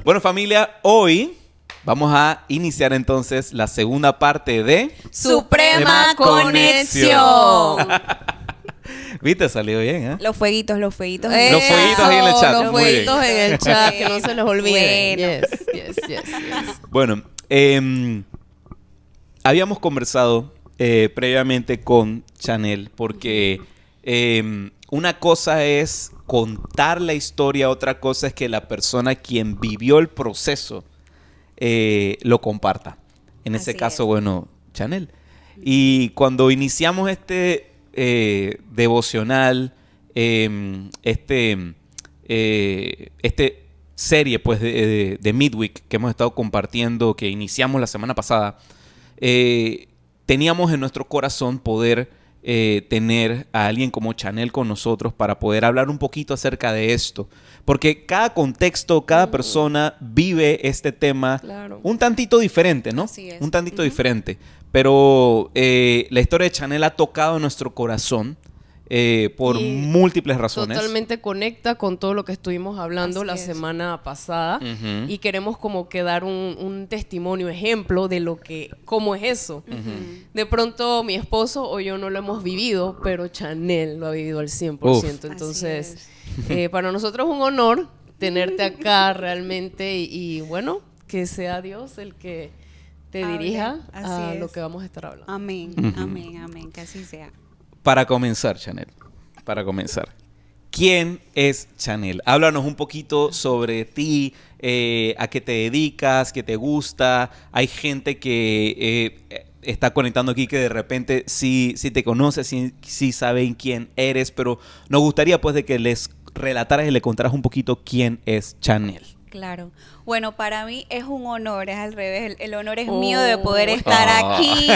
Bueno, familia, hoy vamos a iniciar entonces la segunda parte de Suprema Conexión. ¿Viste? Salió bien, ¿eh? Los fueguitos. Los fueguitos ahí en el chat. Los Muy bien. fueguitos en el chat, que no se los olviden. Bueno. Yes. Bueno, habíamos conversado previamente con Chanel porque una cosa es contar la historia, otra cosa es que la persona quien vivió el proceso lo comparta. En ese Así caso, es. bueno, Chanel. Y cuando iniciamos este devocional, este serie pues de Midweek que hemos estado compartiendo, que iniciamos la semana pasada, teníamos en nuestro corazón poder tener a alguien como Chanel con nosotros para poder hablar un poquito acerca de esto. Porque cada contexto, cada persona vive este tema Claro. un tantito diferente, ¿no? Así es. Un tantito diferente. Pero la historia de Chanel ha tocado nuestro corazón por Y múltiples razones. Totalmente conecta con todo lo que estuvimos hablando Así la es. semana pasada. Ujú. Y queremos como que dar un testimonio, ejemplo de cómo es eso. De pronto mi esposo o yo no lo hemos vivido, pero Chanel lo ha vivido al 100%. Uf. Entonces, para nosotros es un honor tenerte acá realmente y bueno, que sea Dios el que te Hable. dirija Así a es. lo que vamos a estar hablando. Amén, Ujú. amén, que así sea. Para comenzar, Chanel, ¿quién es Chanel? Háblanos un poquito sobre ti, a qué te dedicas, qué te gusta. Hay gente que está conectando aquí que de repente sí te conoce, sí saben quién eres, pero nos gustaría pues de que les relataras y le contaras un poquito quién es Chanel. Claro. Bueno, para mí es un honor, es al revés. El honor es Oh. mío de poder estar Ah. aquí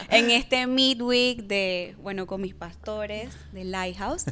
en este midweek con mis pastores de Lighthouse.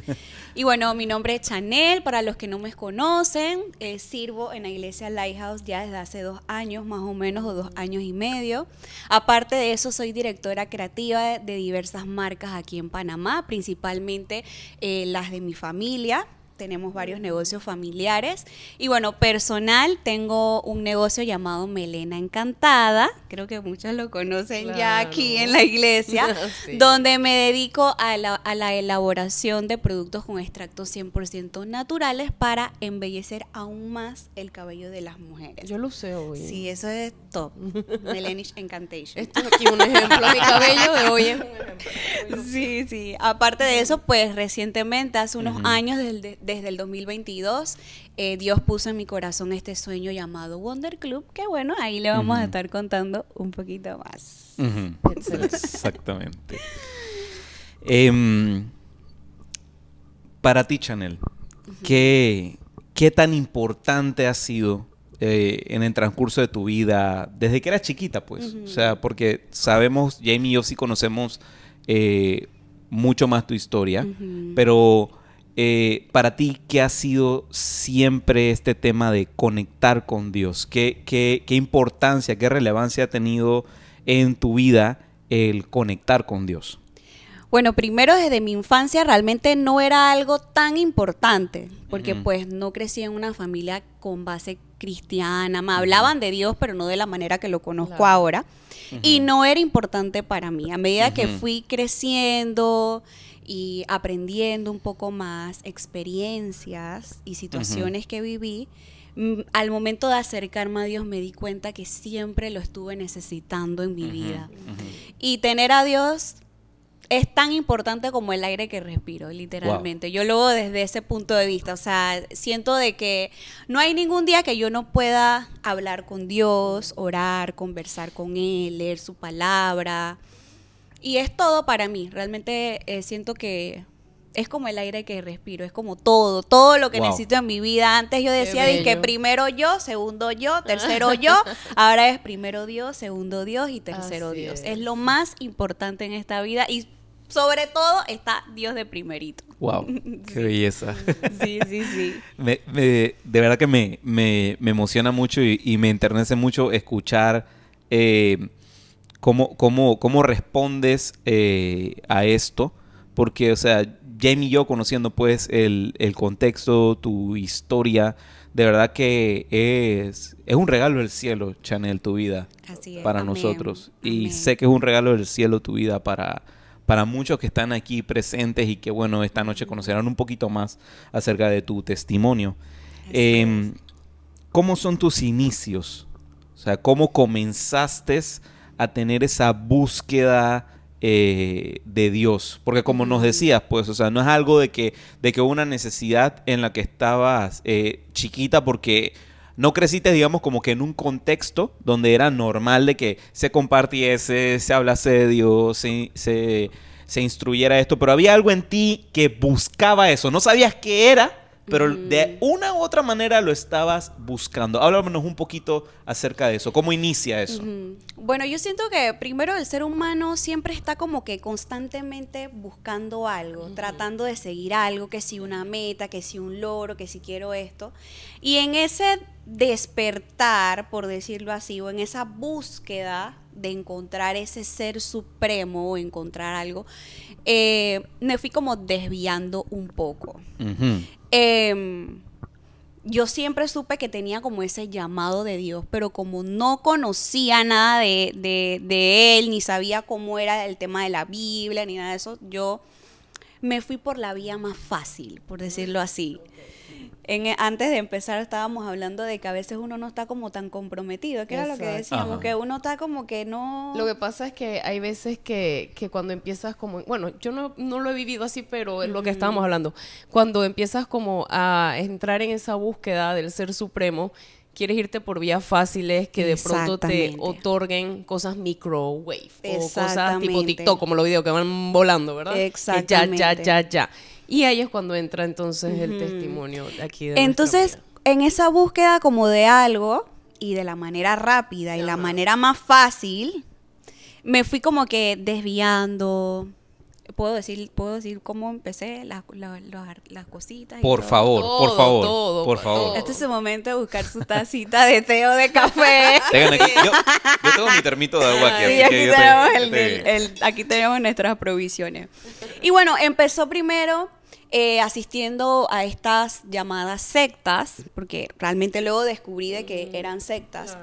Y bueno, mi nombre es Chanel. Para los que no me conocen, sirvo en la iglesia Lighthouse ya desde hace 2 años, más o menos, o 2 años y medio. Aparte de eso, soy directora creativa de diversas marcas aquí en Panamá, principalmente las de mi familia. Tenemos varios negocios familiares. Y bueno, personal, tengo un negocio llamado Melena Encantada. Creo que muchos lo conocen ya Claro. aquí en la iglesia. Sí. Donde me dedico a la elaboración de productos con extractos 100% naturales para embellecer aún más el cabello de las mujeres. Yo lo sé hoy. Sí, eso es top. Melenish Encantation. Esto es aquí un ejemplo. Mi cabello de hoy es un ejemplo. Sí. Aparte de eso, pues recientemente, hace unos Ujú. años, desde el 2022, Dios puso en mi corazón este sueño llamado Wonder Club, que bueno, ahí le vamos a Ujú. estar contando un poquito más. Ujú. Excelente. Exactamente. Para ti, Chanel, ¿qué tan importante ha sido en el transcurso de tu vida desde que eras chiquita, pues? Ujú. O sea, porque sabemos, Jamie y yo sí conocemos mucho más tu historia, Ujú. pero para ti, ¿qué ha sido siempre este tema de conectar con Dios? ¿Qué importancia, qué relevancia ha tenido en tu vida el conectar con Dios? Bueno, primero desde mi infancia realmente no era algo tan importante, porque Ujú. pues no crecí en una familia con base cristiana. Me hablaban de Dios, pero no de la manera que lo conozco Claro. ahora. Y Ujú. no era importante para mí. A medida que Ujú. fui creciendo y aprendiendo un poco más experiencias y situaciones que viví, al momento de acercarme a Dios me di cuenta que siempre lo estuve necesitando en mi vida. Ujú. Y tener a Dios es tan importante como el aire que respiro, literalmente. Yo lo veo desde ese punto de vista. O sea, siento de que no hay ningún día que yo no pueda hablar con Dios, orar, conversar con Él, leer su palabra. Y es todo para mí. Realmente siento que es como el aire que respiro. Es como todo lo que Wow. necesito en mi vida. Antes yo decía bello. que primero yo, segundo yo, tercero yo. Ahora es primero Dios, segundo Dios y tercero Así Dios. es. Es lo más importante en esta vida y sobre todo está Dios de primerito. Wow, qué belleza. Sí. De verdad que me emociona mucho y me enternece mucho escuchar cómo respondes a esto. Porque, o sea, Jamie y yo conociendo pues el contexto, tu historia, De verdad que es un regalo del cielo, Chanel, tu vida. Así es. Para Amén. nosotros. Y Amén. sé que es un regalo del cielo tu vida para muchos que están aquí presentes y que, bueno, esta noche conocerán un poquito más acerca de tu testimonio. Así ¿Cómo son tus inicios? O sea, ¿cómo comenzaste a tener esa búsqueda de Dios? Porque como nos decías, pues, o sea, no es algo de que una necesidad en la que estabas chiquita porque no creciste, digamos, como que en un contexto donde era normal de que se compartiese, se hablase de Dios, se instruyera esto, pero había algo en ti que buscaba eso. No sabías qué era, pero de una u otra manera lo estabas buscando. Háblanos un poquito acerca de eso. ¿Cómo inicia eso? Bueno, yo siento que primero el ser humano siempre está como que constantemente buscando algo, tratando de seguir algo, que si una meta, que si un logro, que si quiero esto. Y en ese despertar, por decirlo así, o en esa búsqueda de encontrar ese ser supremo o encontrar algo, me fui como desviando un poco. Ujú. Yo siempre supe que tenía como ese llamado de Dios, pero como no conocía nada de Él, ni sabía cómo era el tema de la Biblia, ni nada de eso, yo me fui por la vía más fácil, por decirlo así. Antes de empezar estábamos hablando de que a veces uno no está como tan comprometido, que era lo que Exacto. decíamos, Ajá. que uno está como que no... Lo que pasa es que hay veces que cuando empiezas como... Bueno, yo no lo he vivido así, pero es lo que estábamos hablando. Cuando empiezas como a entrar en esa búsqueda del Ser Supremo, quieres irte por vías fáciles que de pronto te Exactamente. otorguen cosas microwave o cosas tipo Exactamente. TikTok, como los videos que van volando, ¿verdad? Que Exactamente. ya. Y ahí es cuando entra entonces el testimonio de aquí de Entonces, en esa búsqueda como de algo y de la manera rápida y la manera más fácil, me fui como que desviando. ¿Puedo decir cómo empecé las cositas? y Por todo? favor, Todo, por favor, todo, por todo. favor. Este es su momento de buscar su tacita de té o de café. Tengan aquí, yo tengo mi termito de agua aquí. Sí, así aquí que yo tenemos aquí tenemos nuestras provisiones. Y bueno, empezó primero asistiendo a estas llamadas sectas, porque realmente luego descubrí de que eran sectas,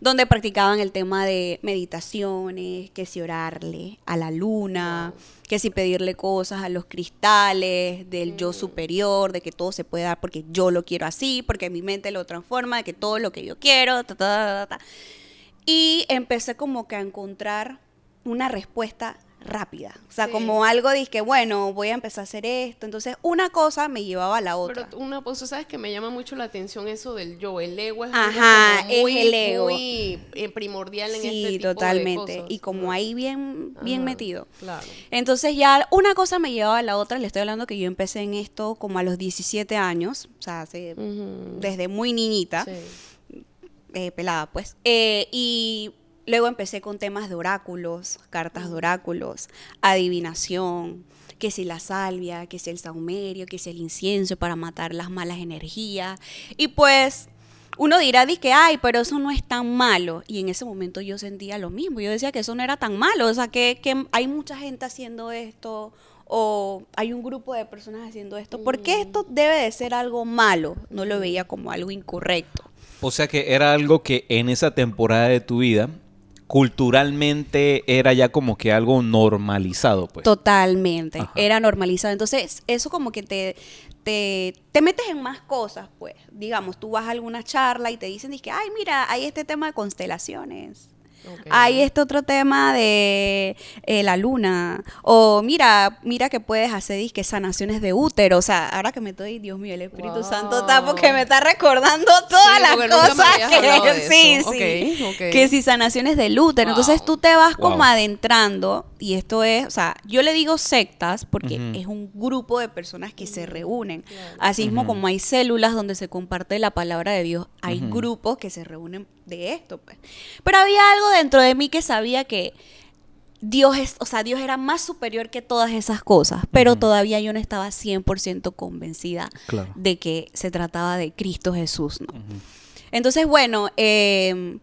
donde practicaban el tema de meditaciones, que si orarle a la luna, que si pedirle cosas a los cristales, del yo superior, de que todo se puede dar porque yo lo quiero así, porque mi mente lo transforma, de que todo lo que yo quiero, ta, ta, ta, ta, ta. Y empecé como que a encontrar una respuesta rápida. O sea, Sí. como algo de que, bueno, voy a empezar a hacer esto. Entonces, una cosa me llevaba a la otra. Pero una cosa, ¿sabes? Que me llama mucho la atención eso del yo. El ego es Ajá, algo como muy, es el ego. muy primordial en Sí, este tipo totalmente. de cosas. Y como ahí bien Ajá, metido. Claro. Entonces ya una cosa me llevaba a la otra. Le estoy hablando que yo empecé en esto como a los 17 años. O sea, desde muy niñita. Sí. Pelada pues. Y luego empecé con temas de oráculos, cartas de oráculos, adivinación, que si la salvia, que si el saumerio, que si el incienso para matar las malas energías. Y pues uno dirá, que ay, pero eso no es tan malo. Y en ese momento yo sentía lo mismo. Yo decía que eso no era tan malo. O sea, que hay mucha gente haciendo esto, o hay un grupo de personas haciendo esto. ¿Por qué esto debe de ser algo malo? No lo veía como algo incorrecto. O sea que era algo que en esa temporada de tu vida, culturalmente era ya como que algo normalizado, pues. Totalmente, Ajá. era normalizado. Entonces, eso como que te metes en más cosas, pues. Digamos, tú vas a alguna charla y te dicen, que, ay, mira, hay este tema de constelaciones. Ok. Hay este otro tema de la luna. O mira que puedes hacer disque sanaciones de útero. O sea, ahora que me estoy, Dios mío, el Espíritu Wow. Santo está porque me está recordando todas Sí, las porque nunca me cosas habías hablado de sí, eso. sí. Ok. Que si sanaciones del útero. Wow. Entonces tú te vas como Wow. adentrando. Y esto es, o sea, yo le digo sectas porque Ujú. es un grupo de personas que se reúnen. Así mismo como hay células donde se comparte la palabra de Dios, hay grupos que se reúnen de esto, pues. Pero había algo dentro de mí que sabía que Dios era más superior que todas esas cosas, pero todavía yo no estaba 100% convencida Claro. de que se trataba de Cristo Jesús, ¿no? Entonces, bueno,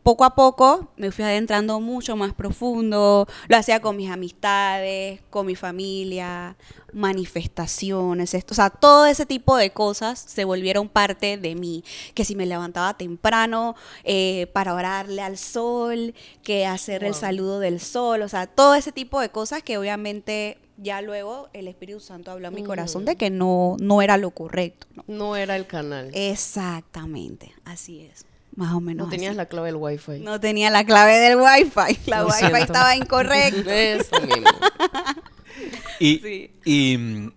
poco a poco me fui adentrando mucho más profundo. Lo hacía con mis amistades, con mi familia, manifestaciones, esto, o sea, todo ese tipo de cosas se volvieron parte de mí. Que si me levantaba temprano para orarle al sol, que hacer el Wow. saludo del sol, o sea, todo ese tipo de cosas que obviamente ya luego el Espíritu Santo habló a mi corazón de que no era lo correcto, ¿no? No era el canal. Exactamente, así es, más o menos No tenías así. la clave del wifi. No tenía la clave del Wi-Fi, la Lo Wi-Fi siento. estaba incorrecta. Eso mismo. Y, Sí.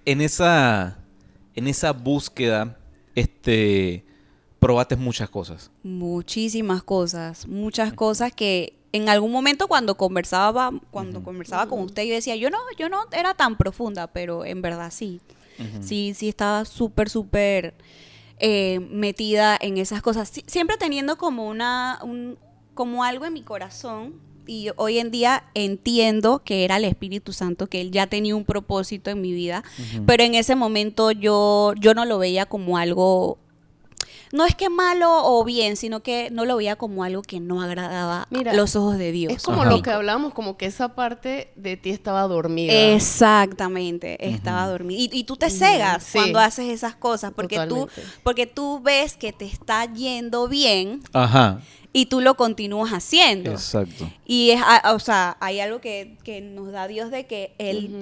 en esa búsqueda, probaste muchas cosas. Muchísimas cosas, muchas cosas que en algún momento cuando conversaba con usted, yo decía, yo no era tan profunda, pero en verdad sí. Sí estaba súper metida en esas cosas. Siempre teniendo como como algo en mi corazón. Y hoy en día entiendo que era el Espíritu Santo, que él ya tenía un propósito en mi vida, pero en ese momento yo no lo veía como algo, no es que malo o bien, sino que no lo veía como algo que no agradaba Mira, a los ojos de Dios. Es como Ajá. lo que hablamos, como que esa parte de ti estaba dormida. Exactamente, estaba dormida. Y tú te cegas Sí. cuando haces esas cosas, Totalmente. porque tú ves que te está yendo bien Ajá. y tú lo continúas haciendo. Exacto. Y o sea, hay algo que nos da Dios de que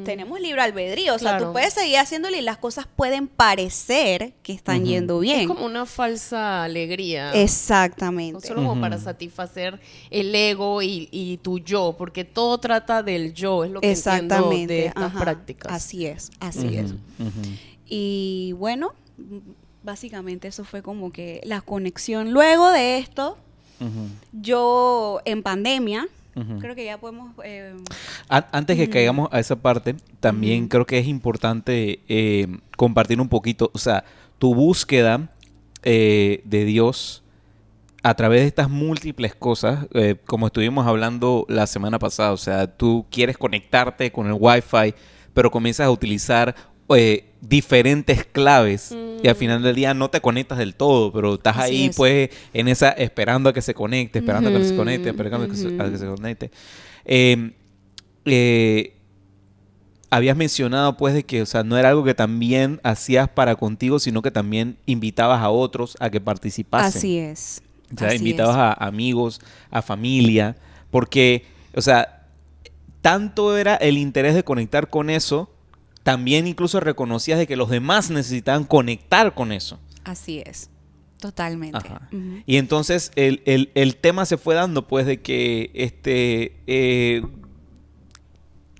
tenemos libre albedrío. O sea, Claro. tú puedes seguir haciéndolo y las cosas pueden parecer que están yendo bien. Es como una falsa alegría. Exactamente. No solo como para satisfacer el ego y tu yo, porque todo trata del yo, es lo que entiendo Exactamente. de estas ajá. prácticas. Así es. Y bueno, básicamente eso fue como que la conexión. Luego de esto, yo en pandemia, creo que ya podemos... Antes que caigamos a esa parte, también creo que es importante compartir un poquito, o sea, tu búsqueda de Dios a través de estas múltiples cosas, como estuvimos hablando la semana pasada, o sea, tú quieres conectarte con el Wi-Fi, pero comienzas a utilizar diferentes claves y al final del día no te conectas del todo, pero estás Así ahí es. pues en esa esperando a que se conecte, esperando a que se conecte, esperando a que se conecte. Habías mencionado pues de que, o sea, no era algo que también hacías para contigo, sino que también invitabas a otros a que participasen. Así es. O sea, así invitabas es. a amigos, a familia, porque, o sea, tanto era el interés de conectar con eso, también incluso reconocías de que los demás necesitaban conectar con eso. Así es. Totalmente. Ajá. Ujú. Y entonces el tema se fue dando, pues, de que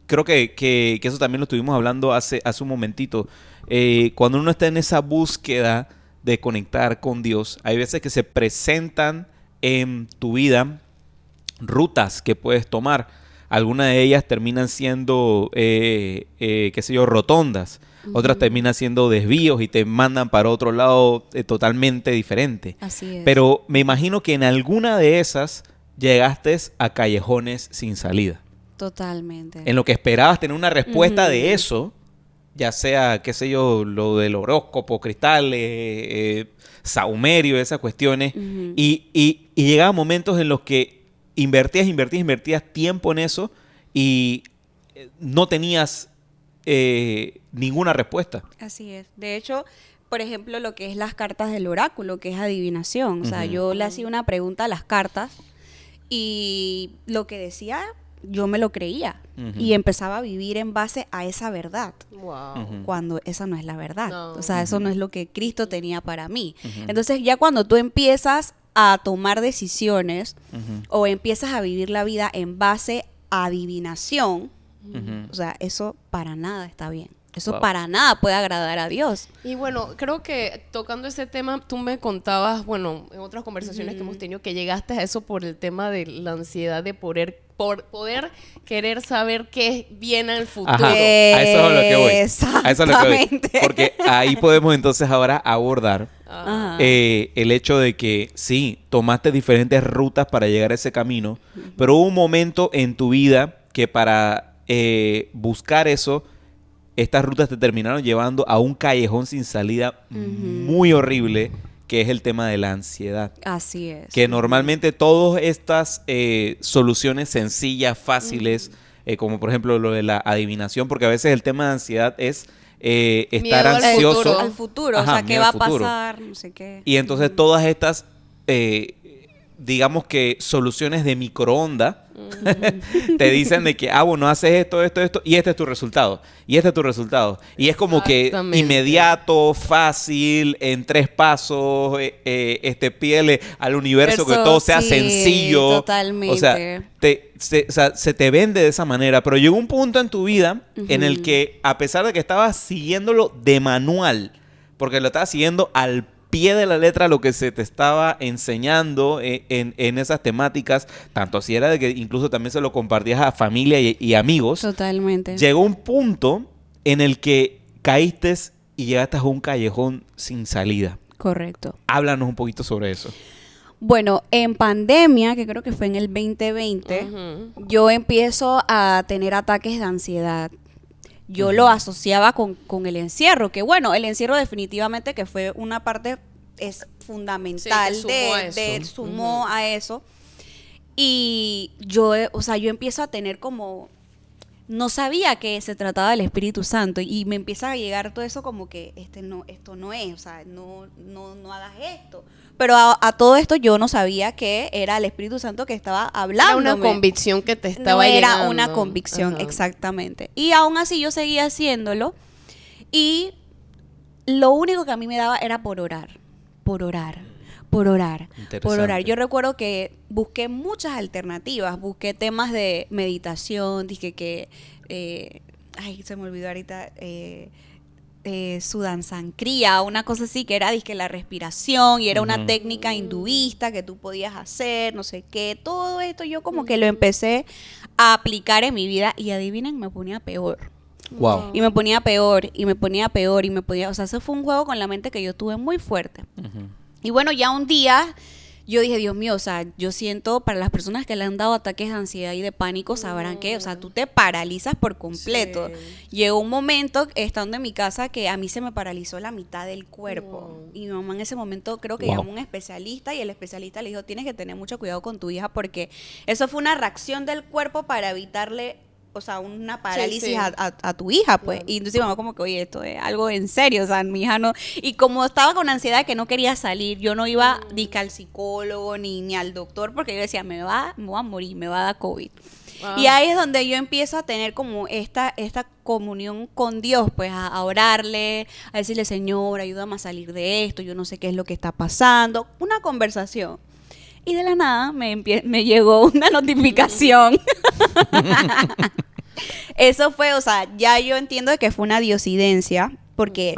creo que eso también lo estuvimos hablando hace un momentito. Cuando uno está en esa búsqueda de conectar con Dios, hay veces que se presentan en tu vida rutas que puedes tomar. Algunas de ellas terminan siendo, qué sé yo, rotondas. Otras terminan siendo desvíos y te mandan para otro lado totalmente diferente. Así es. Pero me imagino que en alguna de esas llegaste a callejones sin salida. Totalmente. En lo que esperabas tener una respuesta de eso, ya sea, qué sé yo, lo del horóscopo, cristales, saumerio, esas cuestiones. Y llegaban momentos en los que invertías tiempo en eso y no tenías ninguna respuesta. Así es. De hecho, por ejemplo, lo que es las cartas del oráculo, que es adivinación. O sea, yo le hacía una pregunta a las cartas y lo que decía, yo me lo creía. Y empezaba a vivir en base a esa verdad. Wow. Cuando esa no es la verdad. No. O sea, eso no es lo que Cristo tenía para mí. Entonces, ya cuando tú empiezas a tomar decisiones o empiezas a vivir la vida en base a adivinación, o sea, eso para nada está bien. Eso Wow. para nada puede agradar a Dios. Y bueno, creo que tocando ese tema, tú me contabas, bueno, en otras conversaciones que hemos tenido, que llegaste a eso por el tema de la ansiedad de poder querer saber qué viene en el futuro. Ajá, a eso es a lo que voy. A eso es a lo que voy. Exactamente. Porque ahí podemos entonces ahora abordar Ajá. el hecho de que sí, tomaste diferentes rutas para llegar a ese camino, pero hubo un momento en tu vida que para buscar eso, estas rutas te terminaron llevando a un callejón sin salida muy horrible que es el tema de la ansiedad. Así es. Que normalmente todas estas soluciones sencillas, fáciles, como por ejemplo lo de la adivinación, porque a veces el tema de ansiedad es estar Miedo al ansioso. Al futuro, Ajá, o sea, ¿qué miedo va al a futuro. pasar? No sé qué. Y entonces todas estas, digamos que soluciones de microondas, te dicen de que, bueno, haces esto, y este es tu resultado, y este es tu resultado. Y es como que Exactamente. inmediato, fácil, en 3 pasos, pídele al universo que Eso, todo sea sí, sencillo. totalmente. O sea, se te vende de esa manera, pero llegó un punto en tu vida en el que, a pesar de que estabas siguiéndolo de manual, porque lo estabas siguiendo al pie de la letra lo que se te estaba enseñando en esas temáticas, tanto así era de que incluso también se lo compartías a familia y amigos, Totalmente. llegó un punto en el que caíste y llegaste a un callejón sin salida. Correcto. Háblanos un poquito sobre eso. Bueno, en pandemia, que creo que fue en el 2020, yo empiezo a tener ataques de ansiedad. Yo lo asociaba con el encierro, que bueno, el encierro definitivamente que fue una parte es fundamental Sí, que sumó a de eso. sumó a eso. Y yo, o sea, yo empiezo a tener como, no sabía que se trataba del Espíritu Santo y me empieza a llegar todo eso como que esto no es, o sea, no hagas esto. Pero a todo esto yo no sabía que era el Espíritu Santo que estaba hablando. Era una convicción que te estaba No era llegando. una convicción, Ajá. exactamente. Y aún así yo seguía haciéndolo y lo único que a mí me daba era por orar. Interesante. Yo recuerdo que busqué muchas alternativas, busqué temas de meditación, dije que, se me olvidó ahorita, Sudansankriya, una cosa así que era dizque la respiración y era una técnica hinduista que tú podías hacer, no sé qué, todo esto yo como que lo empecé a aplicar en mi vida y adivinen, me ponía peor. Wow. Y me ponía peor, y me ponía peor, y me ponía, o sea, eso fue un juego con la mente que yo tuve muy fuerte. Y bueno, ya un día yo dije, Dios mío, o sea, yo siento, para las personas que le han dado ataques de ansiedad y de pánico, sabrán que, o sea, tú te paralizas por completo. Sí. Llegó un momento, estando en mi casa, que a mí se me paralizó la mitad del cuerpo. Y mi mamá en ese momento creo que llamó a un especialista y el especialista le dijo, tienes que tener mucho cuidado con tu hija porque eso fue una reacción del cuerpo para evitarle, o sea, una parálisis Sí. a tu hija, pues. Claro. Y entonces mi mamá como que, oye, esto es algo en serio, o sea, mi hija no. Y como estaba con ansiedad que no quería salir, yo no iba ni al psicólogo ni al doctor porque yo decía, me voy a morir, me va a dar COVID. Y ahí es donde yo empiezo a tener como esta comunión con Dios, pues a orarle, a decirle, Señor, ayúdame a salir de esto, yo no sé qué es lo que está pasando. Una conversación. Y de la nada me llegó una notificación. Eso fue, o sea, ya yo entiendo que fue una diosidencia, porque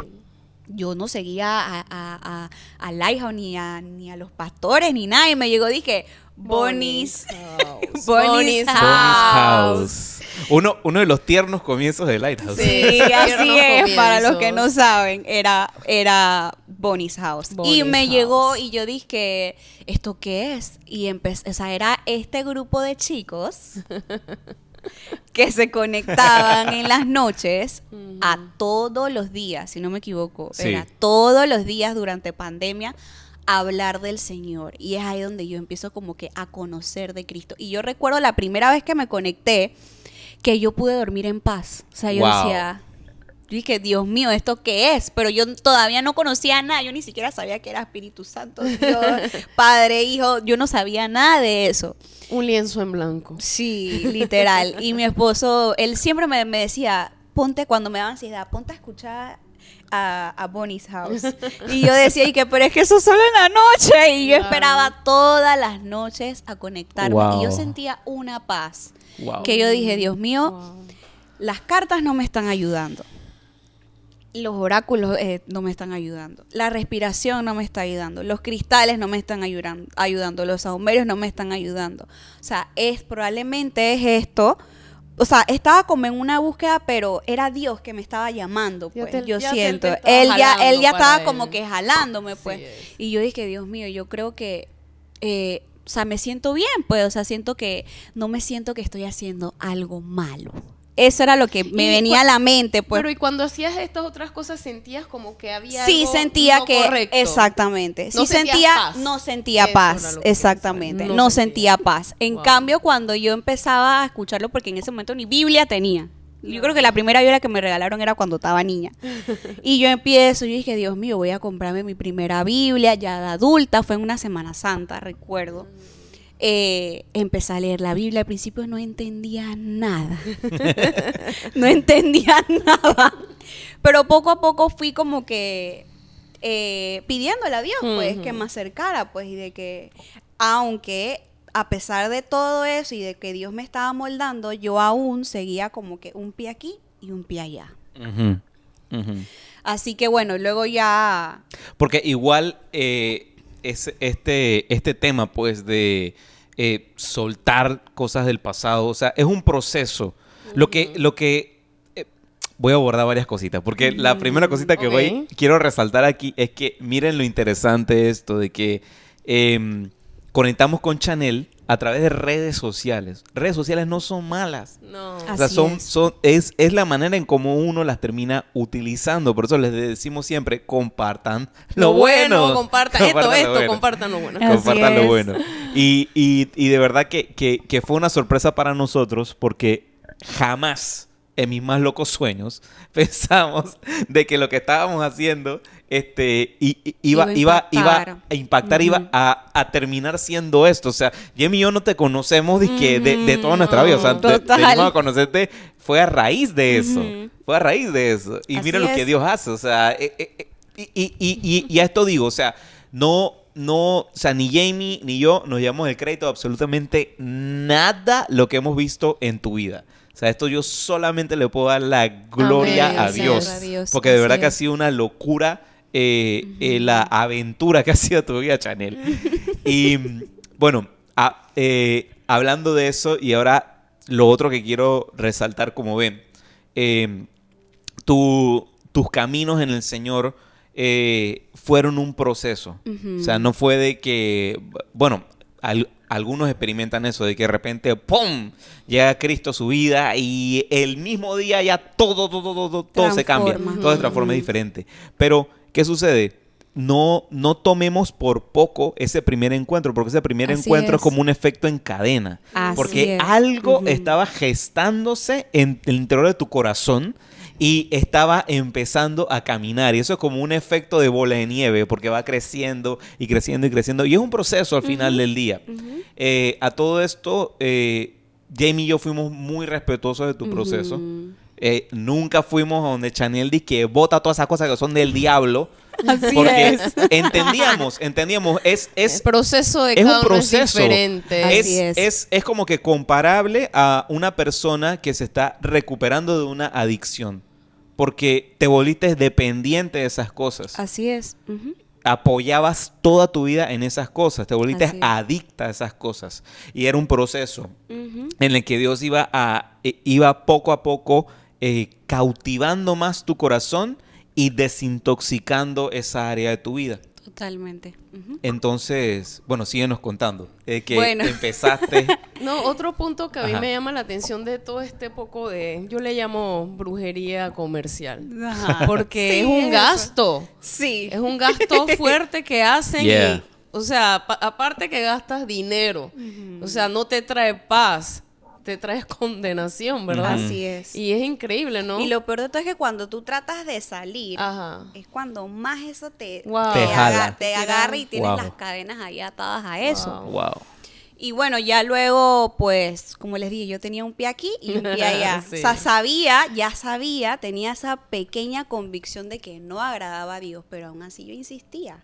yo no seguía a Lighthouse ni a los pastores ni nada. Y me llegó, dije, Bonnie's House. Bonnie's Bonnie's House. Uno de los tiernos comienzos de Lighthouse. Sí, así Tiernos es, para los que no comienzos. saben, era Bonnie's House. Y Bonnie's me House. llegó y yo dije, ¿esto qué es? Y empecé, o sea, era este grupo de chicos que se conectaban en las noches a todos los días, si no me equivoco, Sí. era todos los días durante pandemia a hablar del Señor. Y es ahí donde yo empiezo como que a conocer de Cristo. Y yo recuerdo la primera vez que me conecté, que yo pude dormir en paz. O sea, yo Wow. decía, dije, Dios mío, ¿esto qué es? Pero yo todavía no conocía nada, yo ni siquiera sabía que era Espíritu Santo, Dios, Padre, Hijo, yo no sabía nada de eso. Un lienzo en blanco. Sí, literal. Y mi esposo, él siempre me decía, ponte, cuando me daba ansiedad, ponte a escuchar a Bonnie's House. Y yo decía, pero es que eso solo en la noche. Y yo Claro. esperaba todas las noches a conectarme. Wow. Y yo sentía una paz. Wow. Que yo dije, Dios mío, Wow. las cartas no me están ayudando. Los oráculos no me están ayudando. La respiración no me está ayudando. Los cristales no me están ayudando. Los sahumerios no me están ayudando. O sea, probablemente es esto. O sea, estaba como en una búsqueda, pero era Dios que me estaba llamando, Ya pues. te- Yo ya te siento. estaba Él ya jalando estaba para como él. que jalándome, pues. Así es. Y yo dije, Dios mío, yo creo que, o sea, me siento bien, pues. O sea, siento que no me siento que estoy haciendo algo malo. eso era lo que me venía a la mente, pues. Pero y cuando hacías estas otras cosas, ¿sentías como que había Sí, algo sentía no que correcto? exactamente. Sí No sentías sentía, paz. no sentía Eso paz, era lo que exactamente. quería saber. No No sentía sentía. paz. En Wow. cambio, cuando yo empezaba a escucharlo, porque en ese momento ni Biblia tenía. Yo creo que la primera Biblia que me regalaron era cuando estaba niña. Y yo dije, Dios mío, voy a comprarme mi primera Biblia ya de adulta. Fue en una Semana Santa, recuerdo. Empecé a leer la Biblia. Al principio no entendía nada. No entendía nada. Pero poco a poco fui como que pidiéndole a Dios, pues, que me acercara, pues, y de que, aunque a pesar de todo eso y de que Dios me estaba moldando, yo aún seguía como que un pie aquí y un pie allá. Ujú, ujú. Así que bueno, luego ya... Porque igual es este tema, pues, de soltar cosas del pasado, o sea, es un proceso. Lo que voy a abordar varias cositas, porque la primera cosita que Ok. quiero resaltar aquí es que miren lo interesante de esto, de que conectamos con Chanel a través de redes sociales. Redes sociales no son malas. No. O sea, Así es la manera en cómo uno las termina utilizando. Por eso les decimos siempre, compartan lo bueno. Compartan Compartan lo bueno. compartan lo bueno. Así Compartan lo es. bueno. Y de verdad que fue una sorpresa para nosotros porque jamás en mis más locos sueños pensamos de que lo que estábamos haciendo iba a impactar, iba a terminar siendo esto. O sea, Jamie y yo no te conocemos de toda nuestra vida. O sea, Total. venimos a conocerte fue a raíz de eso. Ujú. Fue a raíz de eso. Y Así mira lo que es. Dios hace. O sea, y a esto digo, o sea, no, o sea, ni Jamie ni yo nos llevamos el crédito de absolutamente nada lo que hemos visto en tu vida. O sea, esto yo solamente le puedo dar la gloria Amén, a Señor, Dios. a Dios, Porque de así verdad que ha es. sido una locura la aventura que ha sido tu vida, Chanel. Y bueno, hablando de eso, y ahora lo otro que quiero resaltar, como ven, tus caminos en el Señor fueron un proceso. Ujú. O sea, no fue de que, bueno, algunos experimentan eso, de que de repente, ¡pum!, llega Cristo a su vida y el mismo día ya todo se cambia, Transforma. todo se transforma, es diferente. Pero, ¿qué sucede? No tomemos por poco ese primer encuentro, porque ese primer Así encuentro es es. como un efecto en cadena. Así Porque es. algo Ujú. estaba gestándose en el interior de tu corazón y estaba empezando a caminar. Y eso es como un efecto de bola de nieve, porque va creciendo y creciendo y creciendo. Y es un proceso al final del día. A todo esto, Jamie y yo fuimos muy respetuosos de tu proceso. Nunca fuimos a donde Chanel dice que bota todas esas cosas que son del diablo. Así Porque es. entendíamos, El proceso de es cada un uno es proceso. diferente. Así es. Es como que comparable a una persona que se está recuperando de una adicción. Porque te volviste dependiente de esas cosas. Así es. Ujú. Apoyabas toda tu vida en esas cosas. Te volviste Así es. adicta a esas cosas. Y era un proceso Ujú. en el que Dios iba poco a poco cautivando más tu corazón y desintoxicando esa área de tu vida. Totalmente. Ujú. Entonces, bueno, síguenos contando. Que Bueno. empezaste. No, otro punto que a mí Ajá. me llama la atención de todo este poco de, yo le llamo brujería comercial, Ajá. porque Sí, es un eso. gasto, Sí. es un gasto fuerte que hacen Yeah. o sea, aparte que gastas dinero, o sea, no te trae paz, te trae condenación, ¿verdad? Ujú. Así es. Y es increíble, ¿no? Y lo peor de todo es que cuando tú tratas de salir, Ajá. es cuando más eso te Wow. Te jala. te agarra y tienes Wow. las cadenas ahí atadas a eso. Wow. Wow. Y bueno, ya luego, pues, como les dije, yo tenía un pie aquí y un pie allá. Sí. O sea, ya sabía, tenía esa pequeña convicción de que no agradaba a Dios, pero aún así yo insistía.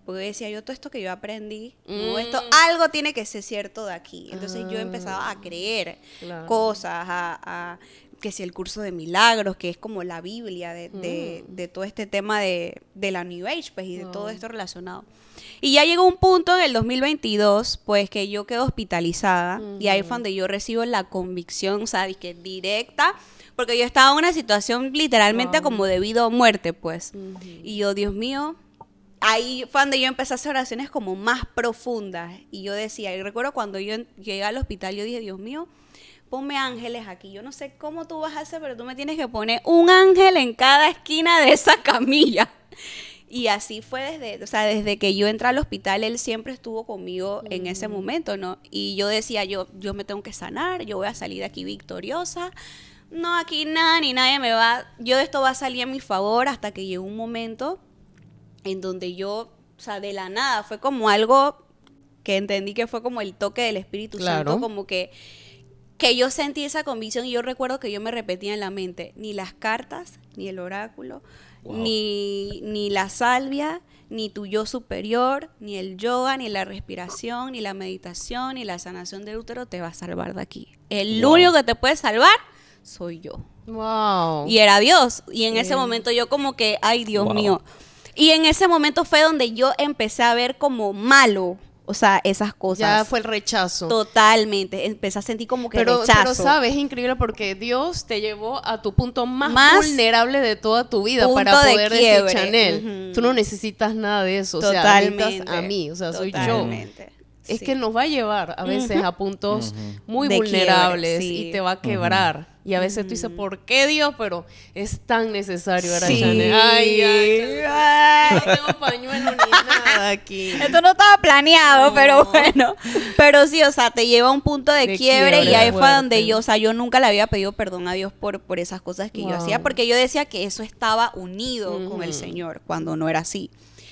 Porque decía, yo todo esto que yo aprendí, no, esto algo tiene que ser cierto de aquí. Entonces yo empezaba a creer Claro. cosas, que si el curso de milagros, que es como la Biblia de todo este tema de la New Age, pues, y de todo esto relacionado. Y ya llegó un punto en el 2022, pues, que yo quedo hospitalizada, y ahí fue donde yo recibo la convicción, ¿sabes? Que directa, porque yo estaba en una situación literalmente como de vida o muerte, pues. Y yo, Dios mío, ahí fue donde yo empecé a hacer oraciones como más profundas. Y yo decía, y recuerdo cuando yo llegué al hospital, yo dije, Dios mío, ponme ángeles aquí. Yo no sé cómo tú vas a hacer, pero tú me tienes que poner un ángel en cada esquina de esa camilla. Y así fue desde que yo entré al hospital, él siempre estuvo conmigo en ese momento, ¿no? Y yo decía, yo me tengo que sanar, yo voy a salir de aquí victoriosa. No, aquí nada ni nadie me va, yo esto va a salir a mi favor, hasta que llegó un momento en donde yo, o sea, de la nada, fue como algo que entendí que fue como el toque del Espíritu Santo, como que yo sentí esa convicción y yo recuerdo que yo me repetía en la mente, ni las cartas, ni el oráculo, ni la salvia, ni tu yo superior, ni el yoga, ni la respiración, ni la meditación, ni la sanación del útero te va a salvar de aquí. El único que te puede salvar soy yo. Wow. Y era Dios. Y en ese momento yo como que, ay, Dios mío. Y en ese momento fue donde yo empecé a ver como malo, o sea, esas cosas. Ya fue el rechazo. Totalmente. Empecé a sentir como que rechazo. Pero sabes, es increíble porque Dios te llevó a tu punto más vulnerable de toda tu vida para poder decir, Chanel, tú no necesitas nada de eso. Totalmente. O sea, necesitas a mí, o sea, soy yo. Totalmente. Es que nos va a llevar a veces a puntos muy vulnerables y te va a quebrar. Y a veces tú dices, ¿por qué Dios? Pero es tan necesario ahora, Chanel. Ay, no tengo pañuelo ni nada aquí. Esto no estaba planeado, pero bueno. Pero sí, o sea, te lleva a un punto de quiebre y ahí fue donde yo, o sea, yo nunca le había pedido perdón a Dios por esas cosas que yo hacía, porque yo decía que eso estaba unido con el Señor, cuando no era así.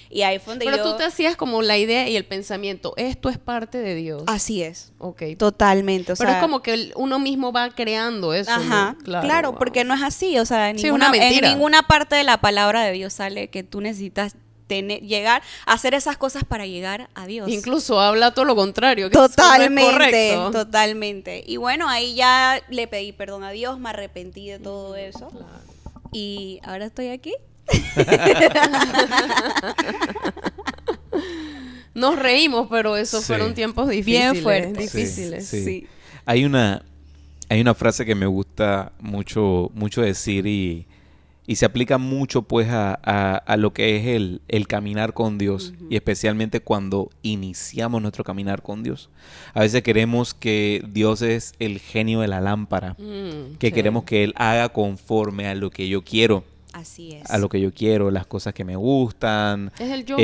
Y ahí fue donde Pero tú te hacías como la idea y el pensamiento, esto es parte de Dios. Así es. Ok. Totalmente. O Pero sea, es como que uno mismo va creando eso. Ajá, ¿no? claro, porque no es así. O sea, en una mentira. ninguna parte de la palabra de Dios sale que tú necesitas llegar a hacer esas cosas para llegar a Dios. Incluso habla todo lo contrario. Que Totalmente, eso no es totalmente. Y bueno, ahí ya le pedí perdón a Dios, me arrepentí de todo eso. Claro. Y ahora estoy aquí. Nos reímos, pero esos fueron tiempos difíciles. Bien fuertes. Difíciles. Sí. Hay una frase que me gusta mucho decir y se aplica mucho pues a lo que es el caminar con Dios, y especialmente cuando iniciamos nuestro caminar con Dios. A veces queremos que Dios es el genio de la lámpara, que queremos que Él haga conforme a lo que yo quiero. Así es. A lo que yo quiero, las cosas que me gustan. Es el yo.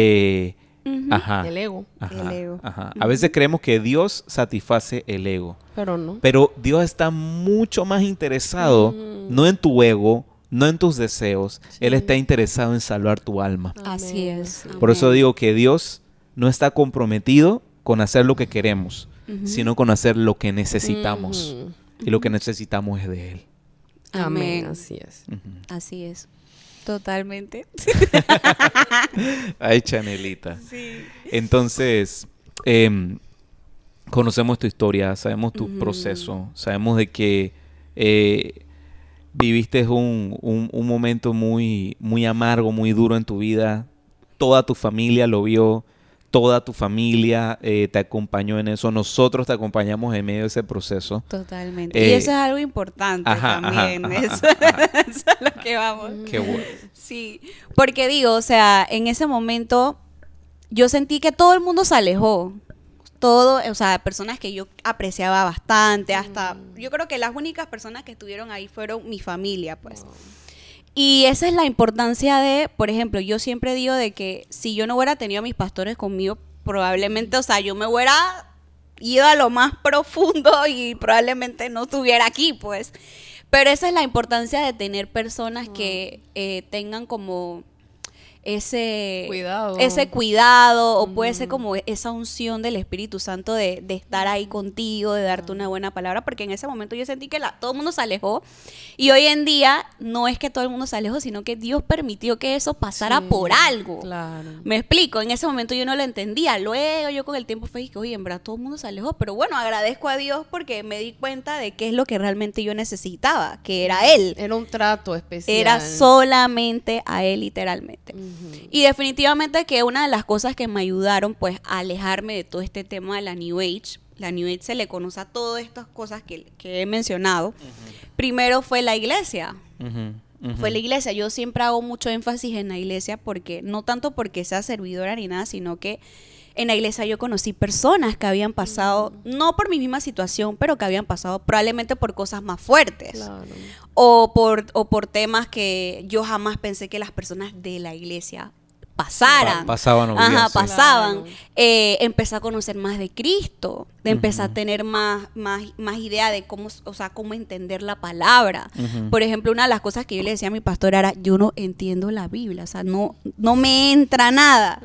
Ajá. El ego. Ajá, el ego. Ajá. A veces creemos que Dios satisface el ego. Pero no. Pero Dios está mucho más interesado, no en tu ego, no en tus deseos. Él está interesado en salvar tu alma. Así es. Por eso digo que Dios no está comprometido con hacer lo que queremos, sino con hacer lo que necesitamos. Y lo que necesitamos es de Él. Amén. Así es. Así es. Totalmente. Ay, Chanelita. Sí. Entonces, conocemos tu historia, sabemos tu proceso, sabemos de que viviste un momento muy, muy amargo, muy duro en tu vida. Toda tu familia lo vio, toda tu familia te acompañó en eso. Nosotros te acompañamos en medio de ese proceso. Totalmente. Y eso es algo importante también. Eso es lo que vamos. Qué bueno. Sí, porque digo, o sea, en ese momento yo sentí que todo el mundo se alejó. Todo, o sea, personas que yo apreciaba bastante, hasta yo creo que las únicas personas que estuvieron ahí fueron mi familia, pues. Y esa es la importancia de, por ejemplo, yo siempre digo de que si yo no hubiera tenido a mis pastores conmigo, probablemente, o sea, yo me hubiera ido a lo más profundo y probablemente no estuviera aquí, pues. Pero esa es la importancia de tener personas que tengan como ese cuidado o puede ser como esa unción del Espíritu Santo de estar ahí contigo, de darte una buena palabra, porque en ese momento yo sentí que todo el mundo se alejó y hoy en día no es que todo el mundo se alejó, sino que Dios permitió que eso pasara por algo. Claro. Me explico, en ese momento yo no lo entendía, luego yo con el tiempo fue que, oye, en verdad todo el mundo se alejó, pero bueno, agradezco a Dios porque me di cuenta de qué es lo que realmente yo necesitaba, que era Él. Era un trato especial. Era solamente a Él, literalmente. Y definitivamente que una de las cosas que me ayudaron pues a alejarme de todo este tema de la New Age se le conoce a todas estas cosas que he mencionado, primero fue la iglesia. Fue la iglesia. Yo siempre hago mucho énfasis en la iglesia porque, no tanto porque sea servidora ni nada, sino que en la iglesia yo conocí personas que habían pasado, no por mi misma situación, pero que habían pasado probablemente por cosas más fuertes. Claro. O por temas que yo jamás pensé que las personas de la iglesia pasaran. Pasaban o Ajá, vivían, sí. pasaban. Claro. Empecé a conocer más de Cristo, empecé a tener más idea de cómo, o sea, cómo entender la palabra. Por ejemplo, una de las cosas que yo le decía a mi pastora era, yo no entiendo la Biblia, o sea, no me entra nada.